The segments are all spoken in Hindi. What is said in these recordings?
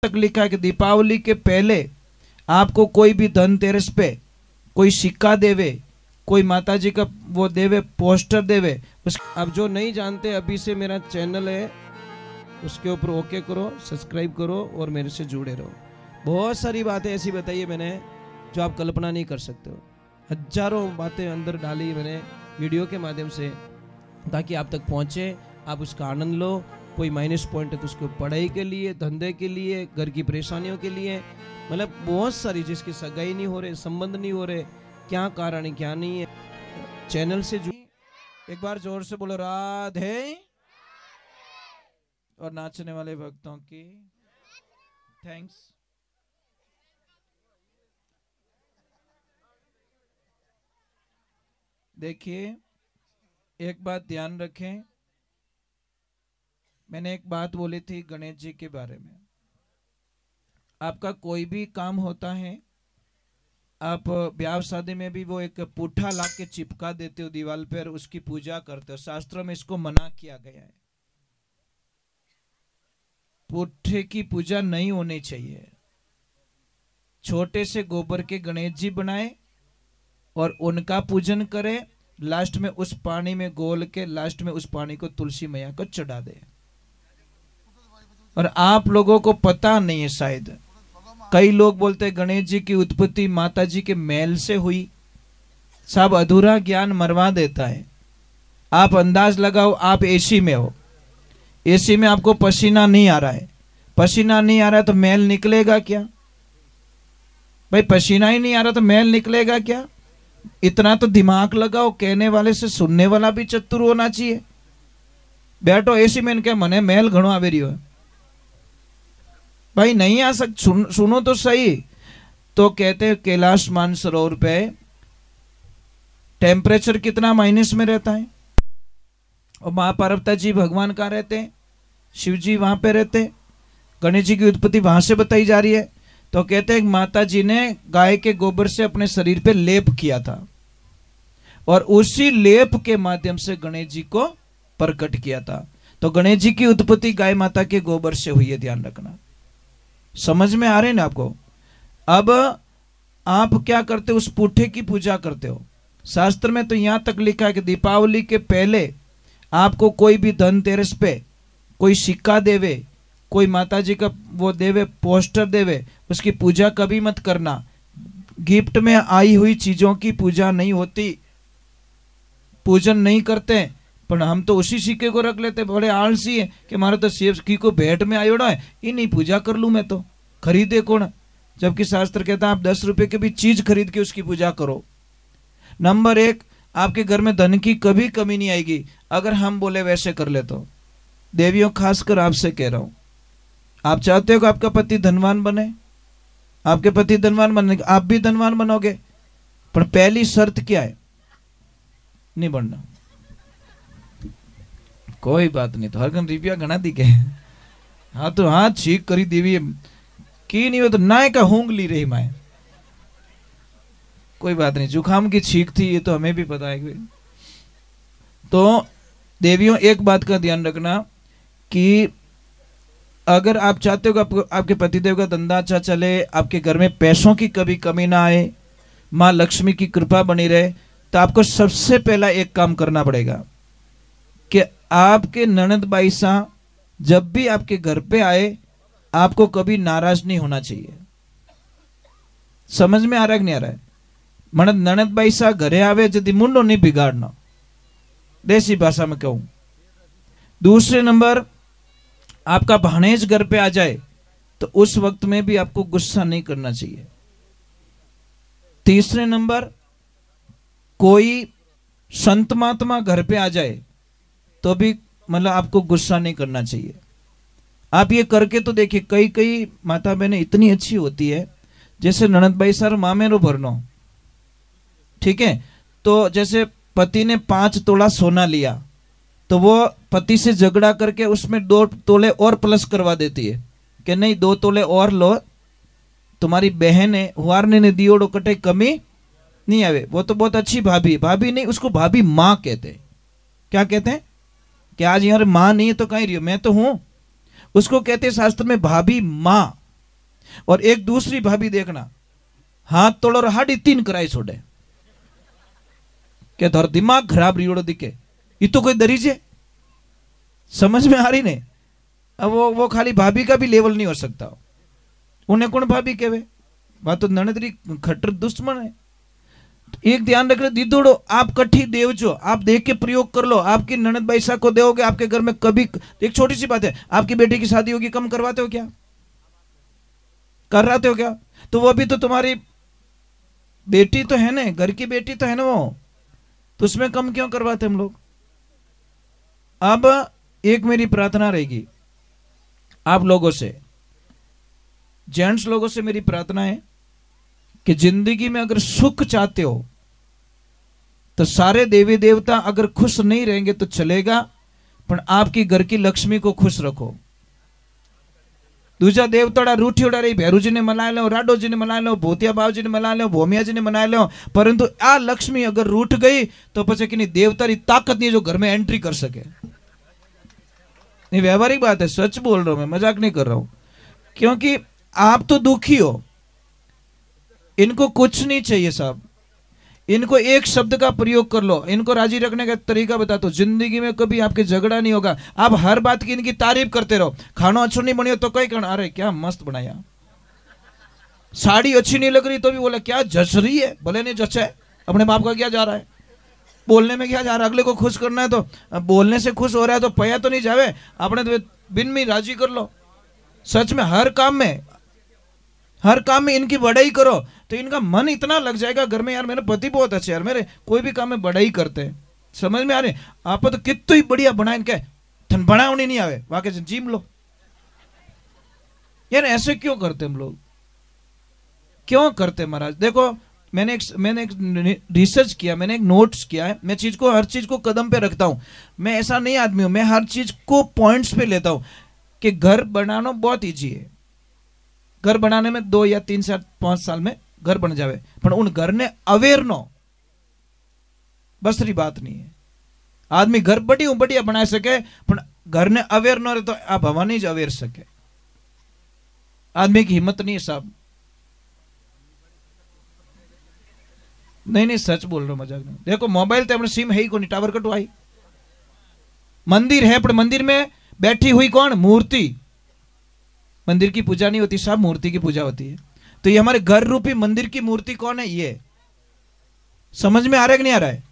तक लिखा है कि दीपावली के पहले आपको कोई भी धनतेरस पे कोई सिक्का देवे, कोई माता जी का वो देवे, पोस्टर देवे उस। अब जो नहीं जानते, अभी से मेरा चैनल है उसके ऊपर ओके करो, सब्सक्राइब करो और मेरे से जुड़े रहो। बहुत सारी बातें ऐसी बताई है मैंने जो आप कल्पना नहीं कर सकते हो। हजारों बातें अंदर डाली मैंने वीडियो के माध्यम से, ताकि आप तक पहुंचे, आप उसका आनंद लो। कोई माइनस पॉइंट है तो उसको पढ़ाई के लिए, धंधे के लिए, घर की परेशानियों के लिए, मतलब बहुत सारी, जिसकी सगाई नहीं हो रहे, संबंध नहीं हो रहे, क्या कारण है क्या नहीं है। चैनल से एक बार जोर से बोलो राधे। और नाचने वाले भक्तों की थैंक्स। देखिए एक बात ध्यान रखें, मैंने एक बात बोली थी गणेश जी के बारे में। आपका कोई भी काम होता है, आप ब्याह शादी में भी वो एक पुट्ठा ला के चिपका देते हो दीवार पर, उसकी पूजा करते हो। शास्त्रों में इसको मना किया गया है, पुट्ठे की पूजा नहीं होनी चाहिए। छोटे से गोबर के गणेश जी बनाए और उनका पूजन करे, लास्ट में उस पानी में गोल के लास्ट में उस पानी को तुलसी मैया को चढ़ा दे। और आप लोगों को पता नहीं है शायद, कई लोग बोलते हैं गणेश जी की उत्पत्ति माता जी के मैल से हुई। सब अधूरा ज्ञान मरवा देता है। आप अंदाज लगाओ, आप एसी में हो, एसी में आपको पसीना नहीं आ रहा है, पसीना नहीं आ रहा है तो मैल निकलेगा क्या भाई? पसीना ही नहीं आ रहा तो मैल निकलेगा क्या? इतना तो दिमाग लगाओ, कहने वाले से सुनने वाला भी चतुर होना चाहिए। बैठो एसी में, इनके मने मैल घणो आवे रही है भाई, नहीं आ सक। सुनो तो सही। तो कहते हैं कैलाश मानसरोवर पे टेम्परेचर कितना माइनस में रहता है, और मां पार्वती जी भगवान कहाँ रहते हैं? शिव जी वहां पे रहते। गणेश जी की उत्पत्ति वहां से बताई जा रही है। तो कहते हैं माता जी ने गाय के गोबर से अपने शरीर पे लेप किया था, और उसी लेप के माध्यम से गणेश जी को प्रकट किया था। तो गणेश जी की उत्पत्ति गाय माता के गोबर से हुई है, ध्यान रखना। समझ में आ रहे हैं ना आपको? अब आप क्या करते हो? उस पुट्ठे की पूजा करते हो। शास्त्र में तो यहां तक लिखा है कि दीपावली के पहले आपको कोई भी धनतेरस पे कोई सिक्का देवे, कोई माता जी का वो देवे, पोस्टर देवे, उसकी पूजा कभी मत करना। गिफ्ट में आई हुई चीजों की पूजा नहीं होती, पूजन नहीं करते। पर हम तो उसी सिक्के को रख लेते, बड़े आलसी है कि हमारा तो सिक्के को भेंट में आयोड़ा है, इन्हीं पूजा कर लूं मैं तो, खरीदे कौन? जबकि शास्त्र कहता है आप 10 रुपए की भी चीज खरीद के उसकी पूजा करो। नंबर 1, आपके घर में धन की कभी कमी नहीं आएगी अगर हम बोले वैसे कर ले तो। देवियों खासकर आपसे कह रहा हूं, आप चाहते हो कि आपका पति धनवान बने, आपके पति धनवान बने, आप भी धनवान बनोगे, पर पहली शर्त क्या है? नहीं बनना। कोई बात नहीं, तो हर गन रुपया घना दी के हाँ तो हाँ छीक करी देवी की नहीं हो तो ना का होंग ली रही माए। कोई बात नहीं, जुखाम की छीक थी ये तो हमें भी पता है। तो देवियों एक बात का ध्यान रखना कि अगर आप चाहते हो कि आपके पतिदेव का धंधा अच्छा चले, आपके घर में पैसों की कभी कमी ना आए, माँ लक्ष्मी की कृपा बनी रहे, तो आपको सबसे पहला एक काम करना पड़ेगा कि आपके ननद बाई सा जब भी आपके घर पे आए, आपको कभी नाराज नहीं होना चाहिए। समझ में आ रहा है कि नहीं आ रहा है? मन ननद बाई सा घरे आवे यदि मुंडो नहीं बिगाड़ना, देसी भाषा में कहूं। दूसरे नंबर, आपका भाणेज घर पे आ जाए तो उस वक्त में भी आपको गुस्सा नहीं करना चाहिए। तीसरे नंबर, कोई संत महात्मा घर पे आ जाए तो भी मतलब आपको गुस्सा नहीं करना चाहिए। आप ये करके तो देखिए, कई कई माता बहनें इतनी अच्छी होती है, जैसे ननद भाई सर मामेरो भरनो, ठीक है, तो जैसे पति ने 5 तोला सोना लिया तो वो पति से झगड़ा करके उसमें 2 तोले और प्लस करवा देती है कि नहीं 2 तोले और लो, तुम्हारी बहन है हुआरने ने दियोड़ो कटे कमी नहीं आवे। वो तो बहुत अच्छी भाभी, भाभी नहीं उसको भाभी माँ कहते हैं। क्या कहते हैं कि आज यार माँ नहीं है तो कहीं रही हो, मैं तो हूं। उसको कहते हैं शास्त्र में भाभी माँ, और एक दूसरी भाभी देखना हाथ तोड़ और 3.5 कराई छोड़े क्या धर दिमाग खराब रियोड़ो दिखे ये तो कोई दरीजे समझ में आ रही नहीं। अब वो खाली भाभी का भी लेवल नहीं हो सकता। उन्हें कौन भाभी कहवे बात तो ननदरी खट्टर दुश्मन है। एक ध्यान रखना दीदोड़ो आप कठी देव जो आप देख के प्रयोग कर लो। आपकी ननद बैसा को दोगे आपके घर में कभी एक छोटी सी बात है आपकी बेटी की शादी होगी कम करवाते हो क्या कराते हो क्या तो वो भी तो तुम्हारी बेटी तो है ना घर की बेटी तो है ना वो तो उसमें कम क्यों करवाते हम लोग। अब एक मेरी प्रार्थना रहेगी आप लोगों से जेंट्स लोगों से मेरी प्रार्थना है कि जिंदगी में अगर सुख चाहते हो तो सारे देवी देवता अगर खुश नहीं रहेंगे तो चलेगा पर आपकी घर की लक्ष्मी को खुश रखो। दूसरा देवताड़ा रूठी उड़ा रही भैरू जी ने मना लो राडो जी ने मना लो भूतिया बाबू जी ने मना लो भोमिया जी ने मना लो परंतु आ लक्ष्मी अगर रूठ गई तो पछे कि नहीं देवता की ताकत नहीं जो घर में एंट्री कर सके। नहीं व्यवहारिक बात है सच बोल रहा हूं मैं मजाक नहीं कर रहा हूं क्योंकि आप तो दुखी हो इनको कुछ नहीं चाहिए साहब। इनको एक शब्द का प्रयोग कर लो इनको राजी रखने का तरीका बता दो जिंदगी में कभी आपके झगड़ा नहीं होगा। आप हर बात की इनकी तारीफ करते रहो खाना अच्छा नहीं बनियो तो कहीं कहना अरे क्या मस्त बनाया साड़ी अच्छी नहीं लग रही तो भी बोला क्या जच रही है भले नहीं जचा है अपने बाप का क्या जा रहा है बोलने में क्या जा रहा है अगले को खुश करना है तो बोलने से खुश हो रहा है तो पया तो नहीं जावे अपने तो बिन में राजी कर लो। सच में हर काम में इनकी बढ़ाई करो तो इनका मन इतना लग जाएगा घर में यार मेरे पति बहुत अच्छे यार मेरे कोई भी काम में बढ़ाई करते हैं समझ में आ रहे आप तो कितनी बढ़िया बनाए इनके थन बनावनी नहीं आवे वाके जीम लो यार ऐसे क्यों करते हम लोग क्यों करते महाराज। देखो मैंने एक रिसर्च किया मैंने एक नोट्स किया है मैं हर चीज को कदम पे रखता हूं। मैं ऐसा नहीं आदमी हूं मैं हर चीज को पॉइंट्स पे लेता हूं कि घर बनाना बहुत इजी है। घर बनाने में 2 या 3 साल 5 साल में घर बन जावे पर उन घर ने अवेर नो बस री बात नहीं है। आदमी घर बढ़िया बना सके पर घर ने अवेर नो रहे तो आप हवा नहीं अवेर सके। आदमी की हिम्मत नहीं है साहब। नहीं सच बोल रहा हूं मजाक नहीं। देखो मोबाइल तो अपने सिम है ही कौन टावर कटवाई मंदिर है पर मंदिर में बैठी हुई कौन मूर्ति। मंदिर की पूजा नहीं होती साहब मूर्ति की पूजा होती है। तो ये हमारे घर रूपी मंदिर की मूर्ति कौन है ये समझ में आ रहा है कि नहीं आ रहा है।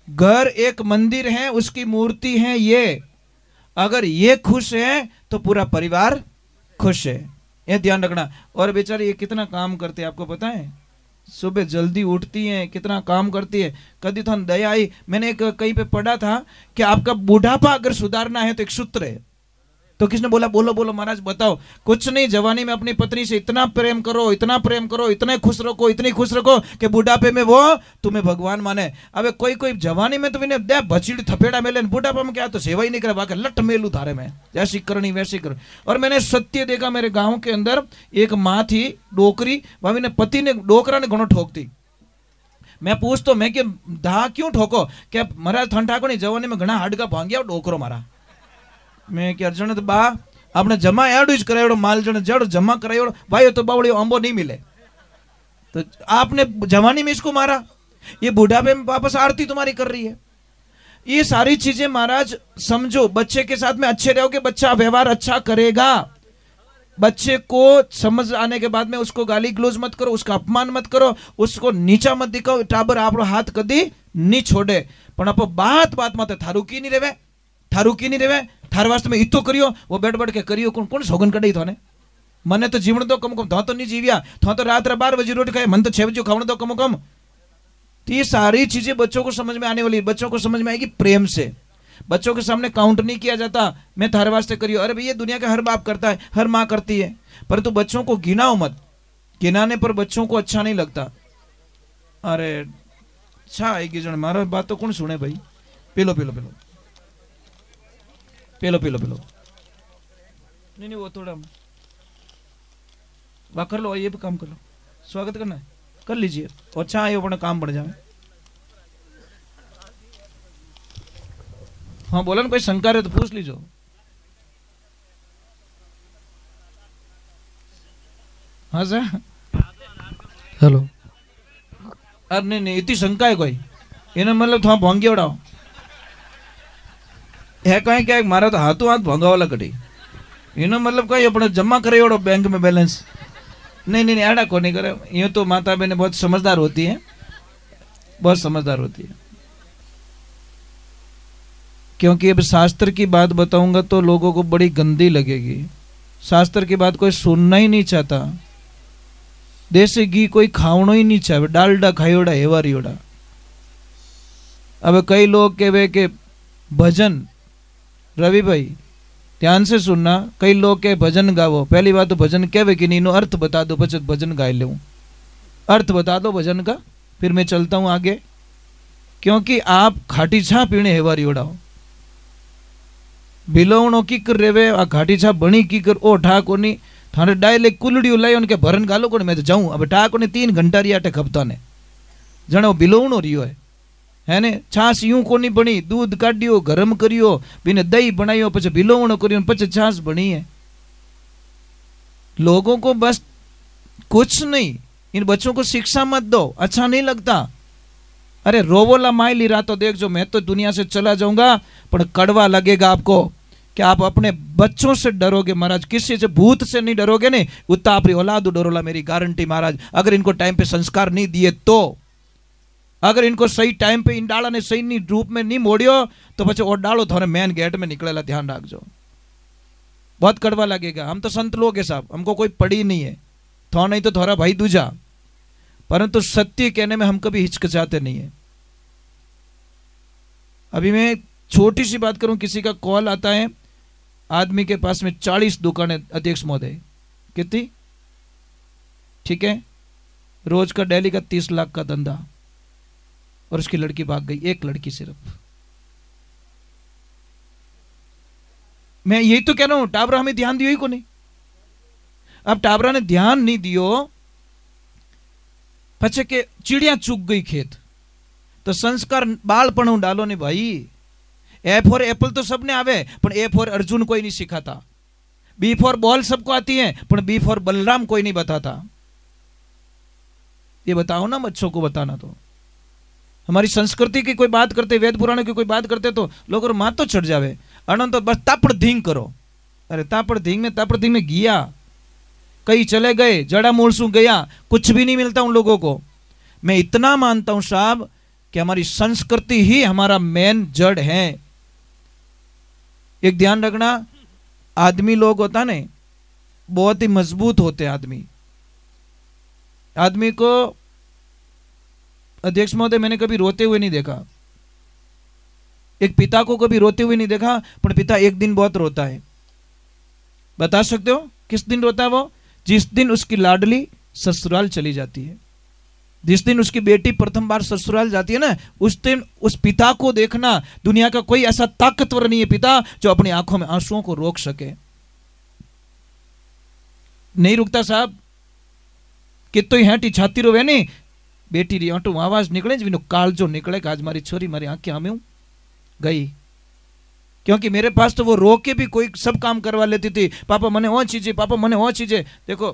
घर एक मंदिर है उसकी मूर्ति है ये। अगर ये खुश है तो पूरा परिवार खुश है ये ध्यान रखना। और बेचारे ये कितना काम करते हैं आपको पता है सुबह जल्दी उठती हैं कितना काम करती है। कभी तो दया आई मैंने एक कहीं पे पढ़ा था कि आपका बुढ़ापा अगर सुधारना है तो एक सूत्र है। तो किसने बोला बोलो बोलो महाराज बताओ। कुछ नहीं जवानी में अपनी पत्नी से इतना प्रेम करो इतने खुश रखो इतनी खुश रखो कि बुढ़ापे में वो तुम्हें भगवान माने। अब कोई जवानी में तो विने दे बचीड़ थपेड़ा मेले बुढ़ापा में क्या तो सेवा ही नहीं करे बाकी लट मेलू थारे में जैसी करनी वैसी कर। और मैंने सत्य देखा मेरे गांव के अंदर एक माँ थी डोकरी भाभी ने पति ने डोकरा ने घणो ठोकती। मैं पूछतो मैं कि धा क्यों ठोको क्या महाराज थन ठाको नहीं जवानी में घना हाडका भांग्या डोकरो मारा। मैं कि अर्जुन तो बा आपने जमा एडू ज करायो माल जण जड़ जमा करायो भाई तो बावड़ी अंबो नहीं मिले तो आपने जवानी में इसको मारा ये बुढ़ापे में वापस आरती तुम्हारी कर रही है। ये सारी चीजें महाराज समझो बच्चे के साथ में अच्छे रहोगे बच्चा व्यवहार अच्छा करेगा। बच्चे को समझ आने के बाद में उसको गाली गलौज मत करो उसका अपमान मत करो उसको नीचा मत दिखाओ। टाबर आप हाथ कदी नहीं छोड़े पण आप बात मत थारू की नहीं रेवे थार वास्ते में इतो करियो वो बैठ बैठ के करियो कौन सोगन कड़ी थोने मने तो जीवन दो कम तो नहीं जीविया तो रात 12 बजे रोटी खाए मन तो 6 बजे खावण दो कम। तो ये सारी चीजें बच्चों को समझ में आने वाली बच्चों को समझ में आएगी प्रेम से। बच्चों के सामने काउंट नहीं किया जाता मैं थारे वास्ते करियो अरे भैया दुनिया का हर बाप करता है हर माँ करती है परंतु बच्चों को गिनाओ मत। गिनाने पर बच्चों को अच्छा नहीं लगता। अरे अच्छा आएगी जन मारा बात तो कौन सुने भाई पेलो नहीं वो थोड़ा वाह कर लो ये भी काम कर लो स्वागत करना है कर लीजिए अच्छा आए अपना काम बढ़ जाए। हाँ बोला ना कोई शंका है तो पूछ लीजिए। हाँ सर। हेलो। अरे नहीं नहीं इतनी शंका है कोई इन्हें मतलब थोड़ा भोंगी उड़ाओ है कहीं क्या मारा तो हाथों हाथ भोंगा वाला कटी इन्हें मतलब कहीं अपने जमा करे ओड़ो बैंक में बैलेंस नहीं नहीं ऐडा को नहीं करे यूँ तो माता बहने बहुत समझदार होती है बहुत समझदार होती है क्योंकि अब शास्त्र की बात बताऊंगा तो लोगों को बड़ी गंदी लगेगी शास्त्र की बात कोई सुनना ही नहीं चाहता देसी घी कोई खावनो ही नहीं चाहे डालडा खायोड़ा हेवारीओड़ा अब कई लोग कहे के भजन रवि भाई ध्यान से सुनना कई लोग के भजन गावो पहली बात तो भजन कहवे कि नहीं अर्थ बता दो बचत भजन गाय ले अर्थ बता दो भजन का फिर मैं चलता हूं आगे क्योंकि आप खाटी छा पीने हेवारी उड़ाओ बिलोवणो की कर रेवे आ घाटी छा बनी की कर ओ ठा कोनी थाने डायरेक्ट कुलड़ी लाई उनके भरन गालो को मैं तो जाऊं अब ठा कोनी 3 घंटा रिया टे खपता ने जणो बिलोवणो रियो है ने छास यूं कोनी बनी दूध काढ़ियो गरम करियो बिने दही बनायो पछे बिलोवणो करियो पछे छास बनी है लोगों को बस कुछ नहीं इन बच्चों को शिक्षा मत दो अच्छा नहीं लगता अरे रोवोला माइली रातो देख जो मैं तो दुनिया से चला जाऊंगा पर कड़वा लगेगा आपको कि आप अपने बच्चों से डरोगे महाराज किसी से भूत से नहीं डरोगे नहीं उतना अपनी औलाद डरोला मेरी गारंटी महाराज अगर इनको टाइम पे संस्कार नहीं दिए तो अगर इनको सही टाइम पे इन डाला ने सही नहीं रूप में नहीं मोड़ियो तो पछे और डालो थोड़े मेन गेट में निकलेला ध्यान रखजो बहुत कड़वा लगेगा हम तो संत लोग है साहब हमको कोई पड़ी नहीं है थोड़ा नहीं तो थोड़ा भाई दूजा परंतु सत्य कहने में हम कभी हिचकिचाते नहीं है अभी मैं छोटी सी बात करूं किसी का कॉल आता है आदमी के पास में 40 दुकानें अध्यक्ष महोदय कितनी ठीक है रोज का डेली का 30 लाख का धंधा और उसकी लड़की भाग गई एक लड़की सिर्फ मैं यही तो कह रहा हूं टाबरा हमें ध्यान दियो ही को नहीं अब टाबरा ने ध्यान नहीं दियो पछे के चिड़िया चूक गई खेत तो संस्कार बालपण डालो ने भाई ए फॉर एप्पल तो सबने आवे पर ए फॉर अर्जुन कोई नहीं सिखाता बी फॉर बॉल सबको आती है पर बी फॉर बलराम कोई नहीं बताता ये बताओ ना बच्चों को बताना तो हमारी संस्कृति की कोई बात करते वेद पुराणों की कोई बात करते तो लोग और माँ तो चढ़ जावे अनंत तो बस तापड़ धींग करो अरे तापड़ धींग में गया कई चले गए जड़ा मूल सू गया कुछ भी नहीं मिलता उन लोगों को मैं इतना मानता हूं साहब कि हमारी संस्कृति ही हमारा मेन जड़ है एक ध्यान रखना आदमी लोग होता ने बहुत ही मजबूत होते आदमी आदमी को अध्यक्ष महोदय मैंने कभी रोते हुए नहीं देखा एक पिता को कभी रोते हुए नहीं देखा पर पिता एक दिन बहुत रोता है बता सकते हो किस दिन रोता है वो जिस दिन उसकी लाडली ससुराल चली जाती है जिस दिन उसकी बेटी प्रथम बार ससुराल जाती है ना उस दिन उस पिता को देखना दुनिया का कोई ऐसा ताकतवर नहीं है पिता जो अपनी आंखों में आंसुओं को रोक सके नहीं रुकता साहब कितो हेटी छाती रोवे नहीं बेटी री आटू आवाज निकले जी काल जो निकले आज मारी छोरी मारी आंखें आमे गई क्योंकि मेरे पास तो वो रो के भी कोई सब काम करवा लेती थी पापा मने वो चीजें पापा मने वो चीजें देखो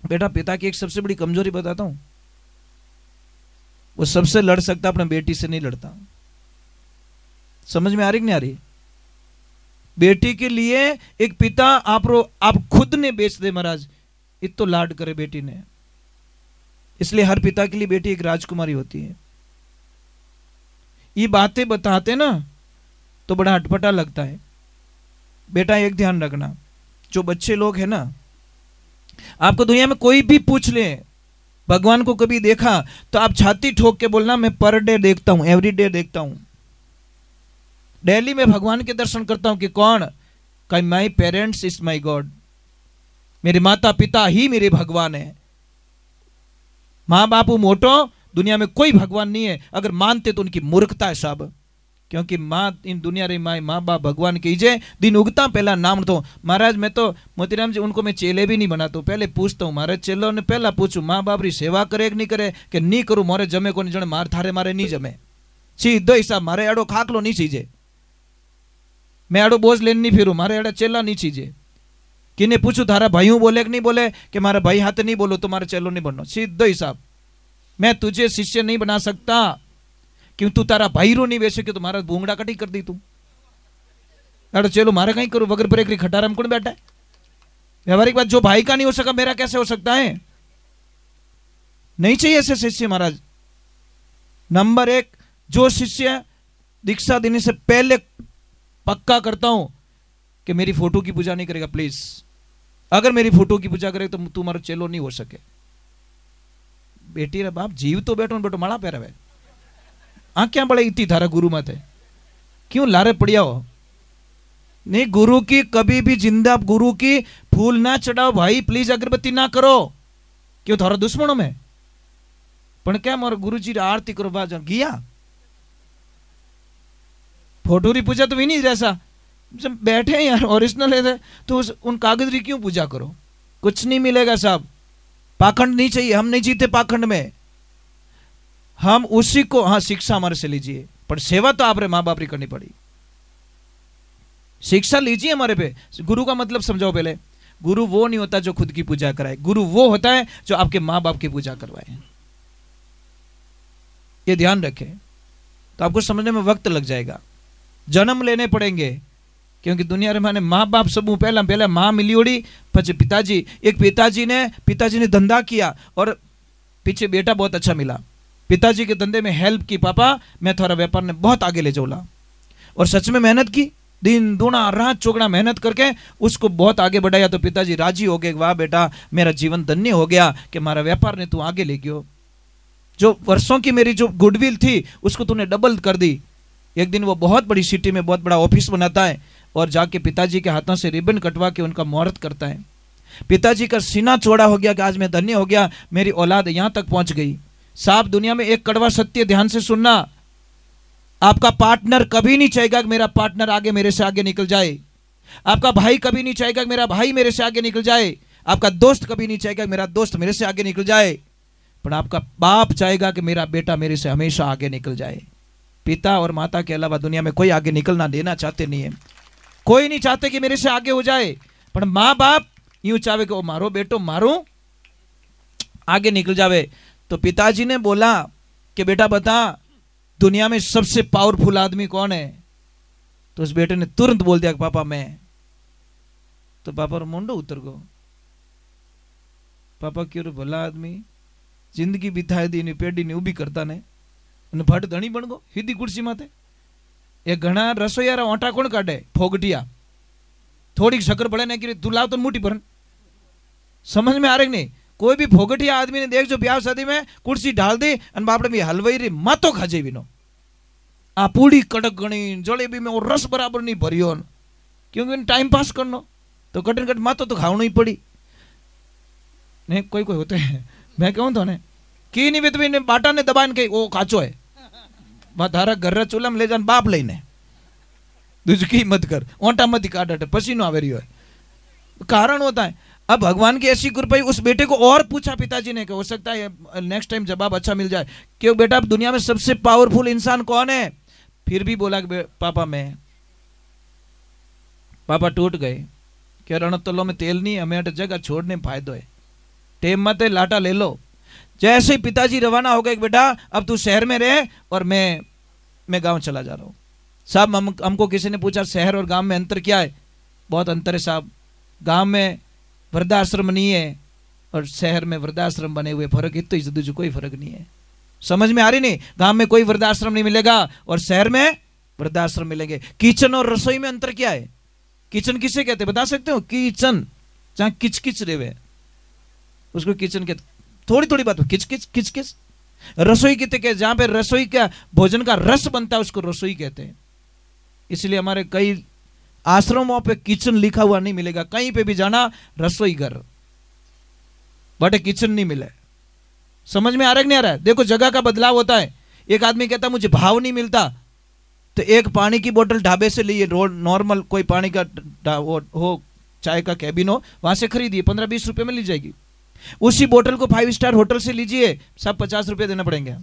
बेटा पिता की एक सबसे बड़ी कमजोरी बताता हूं वो सबसे लड़ सकता अपने बेटी से नहीं लड़ता समझ में आ रही कि नहीं आ रही बेटी के लिए एक पिता आप खुद ने बेच दे महाराज इत तो लाड करे बेटी ने इसलिए हर पिता के लिए बेटी एक राजकुमारी होती है ये बातें बताते ना तो बड़ा अटपटा लगता है बेटा एक ध्यान रखना जो बच्चे लोग हैं ना आपको दुनिया में कोई भी पूछ ले भगवान को कभी देखा तो आप छाती ठोक के बोलना मैं पर डे देखता हूं एवरी डे देखता हूं डेली में भगवान के दर्शन करता हूं कि कौन कहीं my parents is my God मेरे माता पिता ही मेरे भगवान है माँ बापू मोटो दुनिया में कोई भगवान नहीं है अगर मानते तो उनकी मूर्खता है साहब क्योंकि माँ इन दुनिया रे माँ बाप भगवान कीजिए दिन उगता पहला नाम तो महाराज मैं तो मोतीराम जी उनको मैं चेले भी नहीं बनाता पहले पूछता हूँ महाराज चेलों ने पहला पूछू माँ बाप री सेवा करे कि नहीं करे कि नहीं करूँ मारे जमे को नहीं जने मार थारे मारे नहीं जमे सीधो हिसाब मारे अड़ो खाकलो नहीं चीजे मैं अड़ो बोझ लेने नहीं फिरू मारे अड़ा चेला नहीं चीजे किने पूछू थारा भाईओ बोले कि नहीं बोले कि मारा भाई हाथ नहीं बोलो तुम्हारा चेलो नहीं बनना, सीधो हिसाब। मैं तुझे शिष्य नहीं बना सकता क्यों तू तारा भाई रो नहीं वैसे कि तुम्हारा भूंगड़ा कटी कर दी तू अरे चलो मारे कहीं करो वगर पर एक खटाराम कौन बैठा है। व्यवहारिक बात, जो भाई का नहीं हो सका मेरा कैसे हो सकता है? नहीं चाहिए ऐसे शिष्य महाराज। नंबर 1, जो शिष्य दीक्षा देने से पहले पक्का करता हूं कि मेरी फोटो की पूजा नहीं करेगा, प्लीज अगर मेरी फोटो की पूजा करे तो तुम्हारा चेलो नहीं हो सके। बेटी रे बाप जीव तो बैठो बैठो माड़ा पैरवे आ क्या बड़े इतनी थारा गुरु मत है, क्यों लारे पड़िया हो? नहीं, गुरु की कभी भी जिंदा गुरु की फूल ना चढ़ाओ भाई, प्लीज अगरबत्ती ना करो, क्यों थारा दुश्मनों में। पण क्या मोर गुरु जी आरती करो बाज गया फोटो री पूजा तो भी नहीं जैसा जब बैठे यार ओरिजिनल है तो उन कागज री क्यों पूजा करो? कुछ नहीं मिलेगा साहब, पाखंड नहीं चाहिए, हम नहीं जीते पाखंड में। हम उसी को, हाँ शिक्षा हमारे से लीजिए पर सेवा तो आप रे माँ बाप री करनी पड़ी। शिक्षा लीजिए हमारे पे। गुरु का मतलब समझाओ पहले। गुरु वो नहीं होता जो खुद की पूजा कराए, गुरु वो होता है जो आपके माँ बाप की पूजा करवाए। ये ध्यान रखें, तो आपको समझने में वक्त लग जाएगा, जन्म लेने पड़ेंगे, क्योंकि दुनिया रे माने माँ बाप सब पहला माँ मिली ओड़ी पचे पिताजी। एक पिताजी ने धंधा किया और पीछे बेटा बहुत अच्छा मिला, पिताजी के धंधे में हेल्प की, पापा मैं थोड़ा व्यापार ने बहुत आगे ले जाऊला, और सच में मेहनत की, दिन दूना रात चौगुना मेहनत करके उसको बहुत आगे बढ़ाया। तो पिताजी राजी हो गए, वाह बेटा मेरा जीवन धन्य हो गया कि मारा व्यापार ने तू आगे ले गयो, जो वर्षों की मेरी जो गुडविल थी उसको तूने डबल कर दी। एक दिन वो बहुत बड़ी सिटी में बहुत बड़ा ऑफिस बनाता है और जाके पिताजी के हाथों से रिबन कटवा के उनका मुहूर्त करता है। पिताजी का सीना चौड़ा हो गया कि आज मैं धन्य हो गया, मेरी औलाद यहां तक पहुंच गई। साहब दुनिया में एक कड़वा सत्य ध्यान से सुनना, आपका पार्टनर कभी नहीं चाहेगा कि मेरा पार्टनर आगे मेरे से आगे निकल जाए, आपका भाई कभी नहीं चाहेगा कि मेरा भाई मेरे से आगे निकल जाए, आपका दोस्त कभी नहीं चाहेगा कि मेरा दोस्त मेरे से आगे निकल जाए, पर आपका बाप चाहेगा कि मेरा बेटा मेरे से हमेशा आगे निकल जाए। पिता और माता के अलावा दुनिया में कोई आगे निकलना देना चाहते नहीं है, कोई नहीं चाहते कि मेरे से आगे हो जाए, पर माँ बाप यूं चाहे कि वो मारो बेटो मारो आगे निकल जावे। तो पिताजी ने बोला कि बेटा बता दुनिया में सबसे पावरफुल आदमी कौन है? तो उस बेटे ने तुरंत बोल दिया कि पापा मैं। तो पापा मुंडो उतर गो, पापा क्यों भला आदमी जिंदगी बिताए दी पेढ़ी ने उभी करता ने फट धणी बन गो सीधी कुर्सी माथे। ये घना रसोईयारा ओंटा कोण काढे? फोगटिया, थोड़ी शक्कर पड़े ने कि तू लाव तो मुठी पर। समझ में आ रही नहीं? कोई भी फोगटिया आदमी ने देख जो ब्याह शादी में कुर्सी ढाल दी और बापड़े में हलवाई री मातो खा जेवी नो आ पूड़ी कड़क गणी जलेबी में और रस बराबर नहीं भरियो, क्योंकि टाइम पास करनो तो कटन कट मातो तो खावनो ही पड़ी। नहीं कोई कोई होते हैं, मैं कहूँ तो ने की नहीं भी ने बाटा ने दबान के वो काचो है थारा घर चूल्हा में ले जान बाप लेने दूज की मत कर ओंटा मत काट पसीनो आवे रही है, कारण होता है। अब भगवान की ऐसी कृपा, उस बेटे को और पूछा पिताजी ने कि हो सकता है नेक्स्ट टाइम जवाब अच्छा मिल जाए, क्यों बेटा दुनिया में सबसे पावरफुल इंसान कौन है? फिर भी बोला कि पापा मैं। पापा टूट गए कि रणतलो में तेल नहीं, हमें जगह छोड़ने में फायदो है, टेम मत लाटा ले लो। जैसे ही पिताजी रवाना हो गए बेटा अब तू शहर में रहे और मैं गांव चला जा रहा हूँ। साहब हमको किसी ने पूछा शहर और गांव में अंतर क्या है? बहुत अंतर है साहब, गांव में वृद्धाश्रम नहीं है और शहर में वृद्धाश्रम बने हुए, फर्क इतना ही, दूसरा कोई फर्क नहीं है। समझ में आ रही नहीं? गांव में कोई वृद्धाश्रम नहीं मिलेगा और शहर में वृद्धाश्रम मिलेंगे। किचन और रसोई में अंतर क्या है? किचन किसे कहते बता सकते हो? किचन जहां किचकिच रेवे उसको किचन कहते, थोड़ी थोड़ी बात किचकिच किचकिच। रसोई कहते के जहां पे रसोई का भोजन का रस बनता है उसको रसोई कहते हैं। इसलिए हमारे कई आश्रमों पे किचन लिखा हुआ नहीं मिलेगा, कहीं पे भी जाना रसोई घर बट किचन नहीं मिले। समझ में आ रहा है नहीं आ रहा है? देखो जगह का बदलाव होता है। एक आदमी कहता मुझे भाव नहीं मिलता, तो एक पानी की बोतल ढाबे से लिए, नॉर्मल कोई पानी का हो चाय का कैबिन हो वहां से खरीदिए, 15-20 रुपए में ली जाएगी। उसी बोतल को 5 स्टार होटल से लीजिए, सब 50 रुपए देना पड़ेंगे,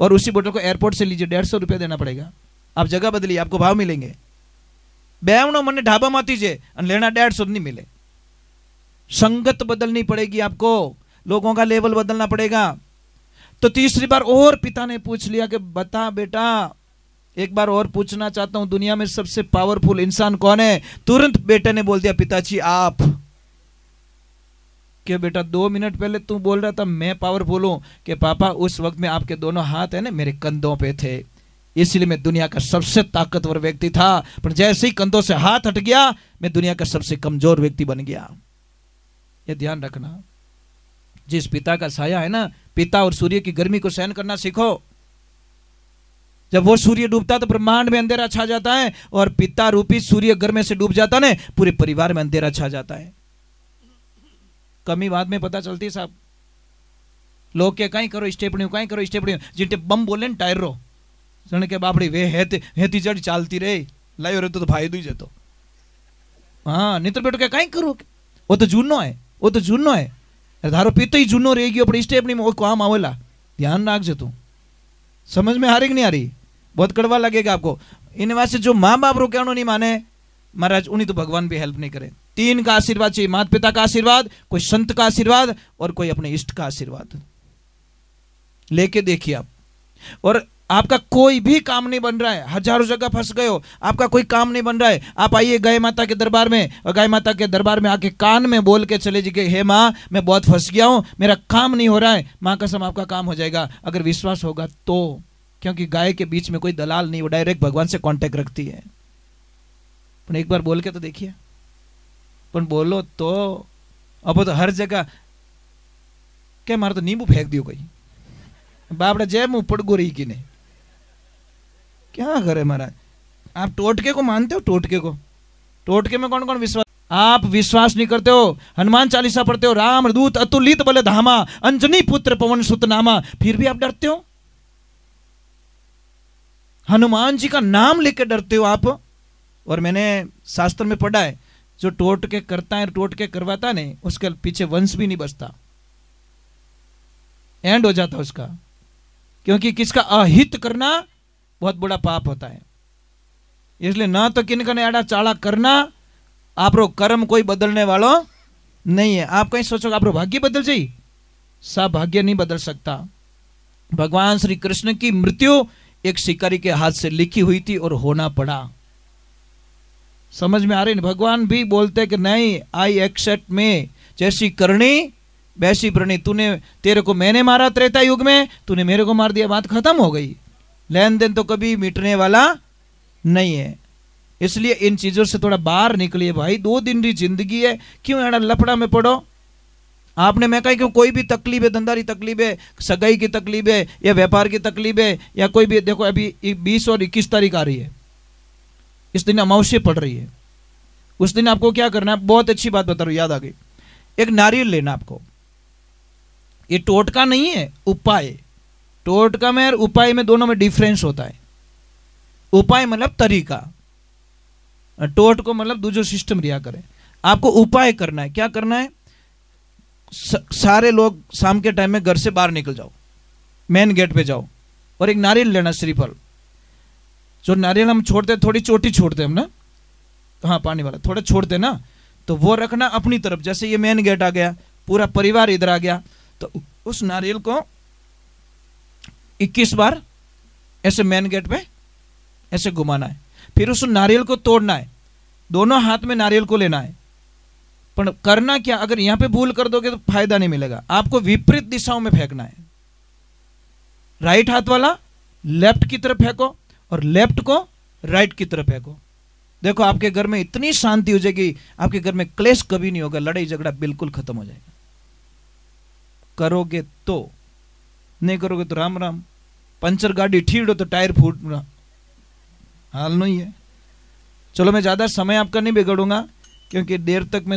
और उसी बोतल को एयरपोर्ट से लीजिए 150 रुपए देना पड़ेगा। आप जगह बदलिए आपको भाव मिलेंगे। बेवनो मने ढाबा माती जे लेना 150 नहीं मिले। संगत बदलनी पड़ेगी, आपको लोगों का लेवल बदलना पड़ेगा। तो तीसरी बार और पिता ने पूछ लिया कि बता बेटा, एक बार और पूछना चाहता हूं, दुनिया में सबसे पावरफुल इंसान कौन है? तुरंत बेटे ने बोल दिया, पिताजी आप। कि बेटा 2 मिनट पहले तू बोल रहा था मैं पावरफुल हूं, कि पापा उस वक्त में आपके दोनों हाथ है ना मेरे कंधों पे थे, इसलिए मैं दुनिया का सबसे ताकतवर व्यक्ति था, पर जैसे ही कंधों से हाथ हट गया मैं दुनिया का सबसे कमजोर व्यक्ति बन गया। ये ध्यान रखना, जिस पिता का साया है ना, पिता और सूर्य की गर्मी को सहन करना सीखो। जब वो सूर्य डूबता तो ब्रह्मांड में अंधेरा छा जाता है, और पिता रूपी सूर्य गर्मी से डूब जाता है, पूरे परिवार में अंधेरा छा जाता है। कमी बाद में पता चलती है साहब, लोग के कहीं करो स्टेपनी, कहीं करो स्टेपनी, जिनटे बम बोले न टायर रो जन के बापड़ी वे हेती जड़ चालती रे लायो रे तो भाई दुई जेतो। हाँ नितर बेटो के कहीं करो, वो तो जूनो है, वो तो जूनो है, धारो पीतो ही जूनो रह गयो अपनी स्टेपनी में वो काम आवेला। ध्यान रखजे तू। समझ में आ रही कि नहीं आ रही? बहुत कड़वा लगेगा आपको। इन वास्ते जो माँ बाप रो कहनो नहीं माने महाराज, उन्हीं तो भगवान भी हेल्प नहीं करे। 3 का आशीर्वाद चाहिए, माता पिता का आशीर्वाद, कोई संत का आशीर्वाद, और कोई अपने इष्ट का आशीर्वाद लेके देखिए आप। और आपका कोई भी काम नहीं बन रहा है, हजारों जगह फंस गए हो, आपका कोई काम नहीं बन रहा है, आप आइए गाय माता के दरबार में, और गाय माता के दरबार में आके कान में बोल के चले जी, हे माँ मैं बहुत फंस गया हूं, मेरा काम नहीं हो रहा है। माँ कसम आपका काम हो जाएगा, अगर विश्वास होगा तो। क्योंकि गाय के बीच में कोई दलाल नहीं, वो डायरेक्ट भगवान से कांटेक्ट रखती है। पर एक बार बोल के तो देखिए, पर बोलो तो अब तो हर जगह क्या मारो तो नींबू फेंक दियो कोई, बापड़ा जय मुंह पड़गो रही कि नहीं, क्या करे महाराज। आप टोटके को मानते हो? टोटके को, टोटके में कौन कौन विश्वास? आप विश्वास नहीं करते हो। हनुमान चालीसा पढ़ते हो, राम दूत अतुलित बल धामा, अंजनी पुत्र पवन सुत नामा, फिर भी आप डरते हो। हनुमान जी का नाम लेकर डरते हो आप। और मैंने शास्त्र में पढ़ा है, जो टोटके करता है, टोटके करवाता नहीं, उसके पीछे वंश भी नहीं बचता, एंड हो जाता उसका। क्योंकि किसका अहित करना बहुत बड़ा पाप होता है। इसलिए ना तो किनका आड़ा चाड़ा करना, आप रो कर्म कोई बदलने वालों नहीं है। आप कहीं सोचो आप रो भाग्य बदल जाए, सब भाग्य नहीं बदल सकता। भगवान श्री कृष्ण की मृत्यु एक शिकारी के हाथ से लिखी हुई थी और होना पड़ा। समझ में आ रही है? भगवान भी बोलते कि नहीं, आई एक्सेप्ट में, जैसी करनी वैसी प्रणी। तूने, तेरे को मैंने मारा त्रेता युग में, तूने मेरे को मार दिया, बात खत्म हो गई। लेन देन तो कभी मिटने वाला नहीं है। इसलिए इन चीजों से थोड़ा बाहर निकलिए भाई। 2 दिन की जिंदगी है, क्यों यार लफड़ा में पड़ो? आपने, मैं कहा क्यों, कोई भी तकलीफ है, धंधारी तकलीफ है, सगाई की तकलीफ है, या व्यापार की तकलीफ है, या कोई भी, देखो अभी 20 और 21 तारीख आ रही है, इस दिन अमावस्या पड़ रही है। उस दिन आपको क्या करना है, बहुत अच्छी बात बता रहा हूं, याद आ गई। एक नारियल लेना आपको। ये टोटका नहीं है, उपाय। टोटका में और उपाय में, दोनों में डिफरेंस होता है। उपाय मतलब तरीका, टोट को मतलब दूसरा सिस्टम रिया करे। आपको उपाय करना है। क्या करना है? सारे लोग शाम के टाइम में घर से बाहर निकल जाओ, मेन गेट पे जाओ, और एक नारियल लेना, श्रीफल। जो नारियल हम छोड़ते, थोड़ी चोटी छोड़ते हम ना, हाँ पानी वाला थोड़ा छोड़ते ना, तो वो रखना अपनी तरफ। जैसे ये मेन गेट आ गया, पूरा परिवार इधर आ गया, तो उस नारियल को 21 बार ऐसे मेन गेट पे ऐसे घुमाना है। फिर उस नारियल को तोड़ना है, दोनों हाथ में नारियल को लेना है। पर करना क्या, अगर यहां पे भूल कर दोगे तो फायदा नहीं मिलेगा। आपको विपरीत दिशाओं में फेंकना है। राइट हाथ वाला लेफ्ट की तरफ फेंको, और लेफ्ट को राइट की तरफ फेंको। देखो आपके घर में इतनी शांति हो जाएगी, आपके घर में क्लेश कभी नहीं होगा, लड़ाई झगड़ा बिल्कुल खत्म हो जाएगा। करोगे तो, नहीं करोगे तो राम राम। पंचर गाड़ी ठीड़ो तो टायर फूटना हाल नहीं है। चलो मैं ज्यादा समय आपका नहीं बिगड़ूंगा, क्योंकि देर तक में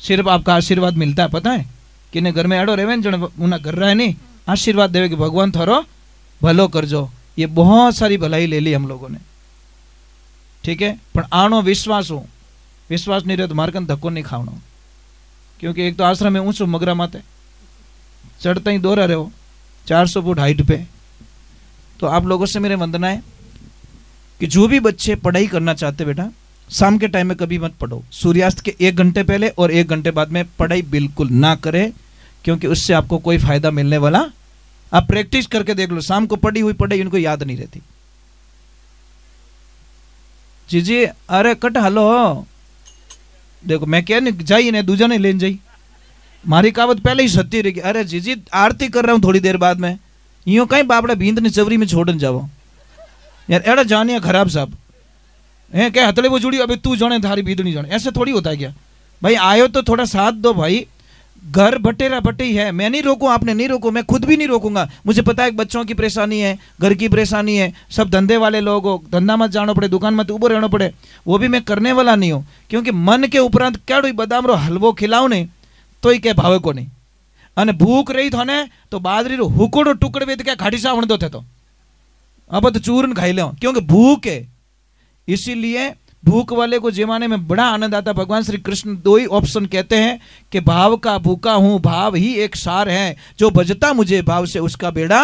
सिर्फ आपका आशीर्वाद मिलता है। पता है कि घर में आड़ो रेवे जन उन्हें कर रहा है नहीं, आशीर्वाद देवे कि भगवान थारो भलो कर जो। ये बहुत सारी भलाई ले ली हम लोगों ने, ठीक है। पर आनो विश्वास हो, विश्वास नहीं रहे तो मार कन धक्को नहीं खावनो। क्योंकि एक तो आश्रम में ऊंचो मगरा माते चढ़ता ही दोहरा रहे हो 400 फुट हाइट पे। तो आप लोगों से मेरे वंदना है कि जो भी बच्चे पढ़ाई करना चाहते बेटा, शाम के टाइम में कभी मत पढ़ो, सूर्यास्त के 1 घंटे पहले और 1 घंटे बाद में पढ़ाई बिल्कुल ना करें, क्योंकि उससे आपको कोई फायदा मिलने वाला। आप प्रैक्टिस करके देख लो, शाम को पढ़ी हुई पढ़ाई उनको याद नहीं रहती। जी जी, अरे कट हलो, देखो मैं क्या नहीं जाइए ने दूजा ने लेन जाई, मारी कहावत पहले ही सत्य रहेगी। अरे जीजी आरती कर रहा हूं थोड़ी देर बाद में, यूं कहीं बापड़ा भींद ने चवरी में छोड़न जाओ यार, एड़ा जानिया खराब साहब है क्या, हथले वो जुड़ी, अबे तू जाने थारी भीदनी जाने, ऐसे थोड़ी होता है क्या भाई। आयो तो थोड़ा साथ दो भाई, घर बटेरा बटे ही है। मैं नहीं रोकूं, आपने नहीं रोको, मैं खुद भी नहीं रोकूंगा। मुझे पता है बच्चों की परेशानी है, घर की परेशानी है, सब धंधे वाले लोग हो, धंधा मत जाना पड़े, दुकान मत उबो रहना पड़े, वो भी मैं करने वाला नहीं हूं। क्योंकि मन के उपरांत क्या बदाम रो हलवो खिलाओ ने तो ही क्या भावे को नहीं, अने भूख रही थो ने तो बाजरी रो हुकोड़ो टुकड़े क्या घाटी सा वणदो थे, तो अब तो चूरन खाई लो, क्योंकि भूख है। इसीलिए भूख वाले को जमाने में बड़ा आनंद आता। भगवान श्री कृष्ण 2 ही ऑप्शन कहते हैं कि भाव का भूखा हूं, भाव ही एक सार है, जो भजता मुझे भाव से उसका बेड़ा